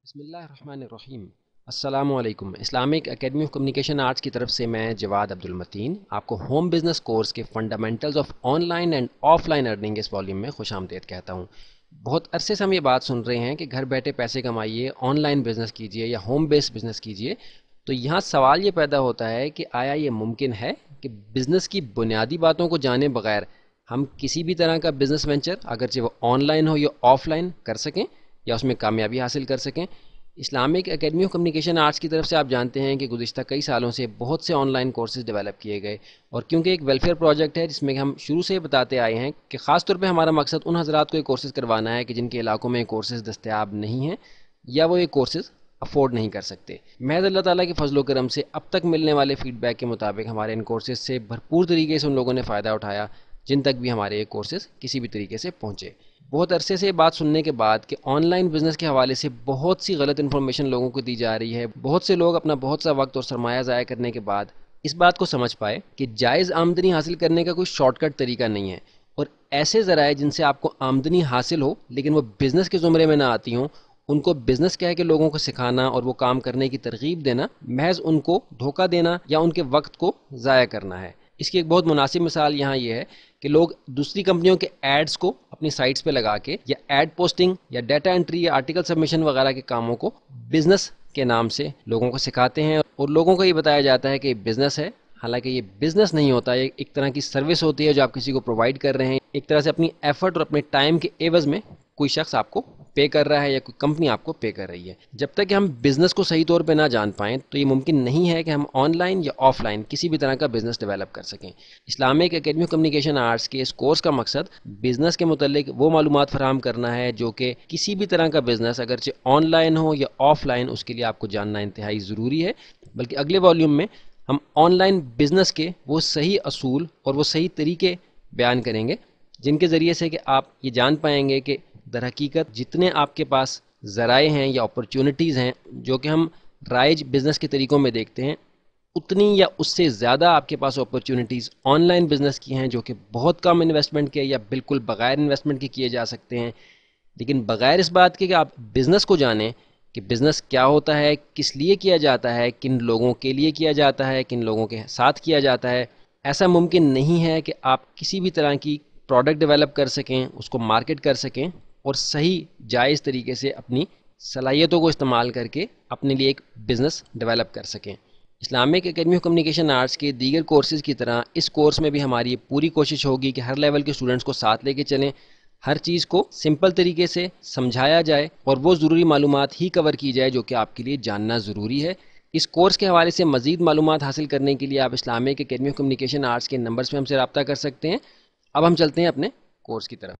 बिस्मिल्लाहिर्रहमानिर्रहीम। अस्सलामुअलैकुम। Islamic academy of communication arts की तरफ से मैं जवाद अब्दुल मतीन आपको होम बिजनेस कोर्स के fundamentals of online and offline earning इस वॉल्यूम में खुश आमदीद कहता हूँ। बहुत अरसे से हम ये बात सुन रहे हैं कि घर बैठे पैसे कमाइए, ऑनलाइन बिजनेस कीजिए या होम बेस्ड बिजनेस कीजिए। तो यहाँ सवाल ये पैदा होता है कि आया ये मुमकिन है कि बिजनेस की बुनियादी बातों को जाने बगैर हम किसी भी तरह का बिजनेस वेंचर, अगरचे वो ऑनलाइन हो या ऑफलाइन, कर सकें या उसमें कामयाबी हासिल कर सकें। Islamic academy of communication arts की तरफ से आप जानते हैं कि गुज़िश्ता कई सालों से बहुत से ऑनलाइन कोर्सेज डेवलप किए गए, और क्योंकि एक वेलफेयर प्रोजेक्ट है जिसमें हम शुरू से बताते आए हैं कि ख़ास तौर पे हमारा मकसद उन हज़रात को ये कोर्सेज़ करवाना है कि जिनके इलाकों में कोर्सेज़ दस्तयाब नहीं हैं या वो ये कोर्सेज़ अफोर्ड नहीं कर सकते। महज अल्लाह ताला के फजलो करम से अब तक मिलने वाले फीडबैक के मुताबिक हमारे इन कोर्सेज से भरपूर तरीके से उन लोगों ने फ़ायदा उठाया जिन तक भी हमारे ये कोर्सेज़ किसी भी तरीके से पहुँचे। बहुत अरसे से बात सुनने के बाद कि ऑनलाइन बिजनेस के हवाले से बहुत सी गलत इन्फॉर्मेशन लोगों को दी जा रही है, बहुत से लोग अपना बहुत सा वक्त और सरमाया ज़ाया करने के बाद इस बात को समझ पाए कि जायज़ आमदनी हासिल करने का कोई शॉर्टकट तरीका नहीं है, और ऐसे ज़राए जिनसे आपको आमदनी हासिल हो लेकिन वो बिज़नेस के ज़ुमरे में ना आती हों, उनको बिज़नेस कह के लोगों को सिखाना और वो काम करने की तरगीब देना महज उनको धोखा देना या उनके वक्त को ज़ाया करना है। इसकी एक बहुत मुनासिब मिसाल यहाँ ये है कि लोग दूसरी कंपनियों के एड्स को अपनी साइट्स पे लगा के या एड पोस्टिंग या डाटा एंट्री या आर्टिकल सबमिशन वगैरह के कामों को बिजनेस के नाम से लोगों को सिखाते हैं, और लोगों को ये बताया जाता है कि ये बिजनेस है। हालांकि ये बिजनेस नहीं होता, ये एक तरह की सर्विस होती है जो आप किसी को प्रोवाइड कर रहे हैं। एक तरह से अपनी एफर्ट और अपने टाइम के एवज में कोई शख्स आपको पे कर रहा है या कोई कंपनी आपको पे कर रही है। जब तक कि हम बिजनेस को सही तौर पे ना जान पाएं तो ये मुमकिन नहीं है कि हम ऑनलाइन या ऑफलाइन किसी भी तरह का बिजनेस डेवलप कर सकें। Islamic academy of communication arts के इस कोर्स का मकसद बिजनेस के मुतल्लिक वो मालूमात फराहम करना है जो कि किसी भी तरह का बिजनेस, अगरचे ऑनलाइन हो या ऑफलाइन, उसके लिए आपको जानना इंतहाई ज़रूरी है। बल्कि अगले वॉल्यूम में हम ऑनलाइन बिजनेस के वो सही असूल और वो सही तरीके बयान करेंगे जिनके ज़रिए से कि आप ये जान पाएंगे कि दर हकीकत जितने आपके पास ज़राए हैं या अपॉर्चुनिटीज़ हैं जो कि हम राइज बिज़नेस के तरीक़ों में देखते हैं, उतनी या उससे ज़्यादा आपके पास अपॉर्चुनिटीज़ ऑनलाइन बिज़नेस की हैं जो कि बहुत कम इन्वेस्टमेंट के या बिल्कुल बग़ैर इन्वेस्टमेंट के किए जा सकते हैं। लेकिन बग़ैर इस बात के कि आप बिज़नेस को जानें कि बिज़नेस क्या होता है, किस लिए किया जाता है, किन लोगों के लिए किया जाता है, किन लोगों के साथ किया जाता है, ऐसा मुमकिन नहीं है कि आप किसी भी तरह की प्रोडक्ट डेवलप कर सकें, उसको मार्केट कर सकें और सही जायज़ तरीके से अपनी सलाहियतों को इस्तेमाल करके अपने लिए एक बिज़नेस डेवलप कर सकें। Islamic academy of communication arts के दीगर कोर्सेज़ की तरह इस कोर्स में भी हमारी पूरी कोशिश होगी कि हर लेवल के स्टूडेंट्स को साथ लेके चलें, हर चीज़ को सिंपल तरीके से समझाया जाए और वो ज़रूरी मालूमात ही कवर की जाए जो कि आपके लिए जानना ज़रूरी है। इस कोर्स के हवाले से मज़ीद मालूमात हासिल करने के लिए आप Islamic academy of communication arts के नंबर्स में हमसे रब्ता कर सकते हैं। अब हम चलते हैं अपने कोर्स की तरफ।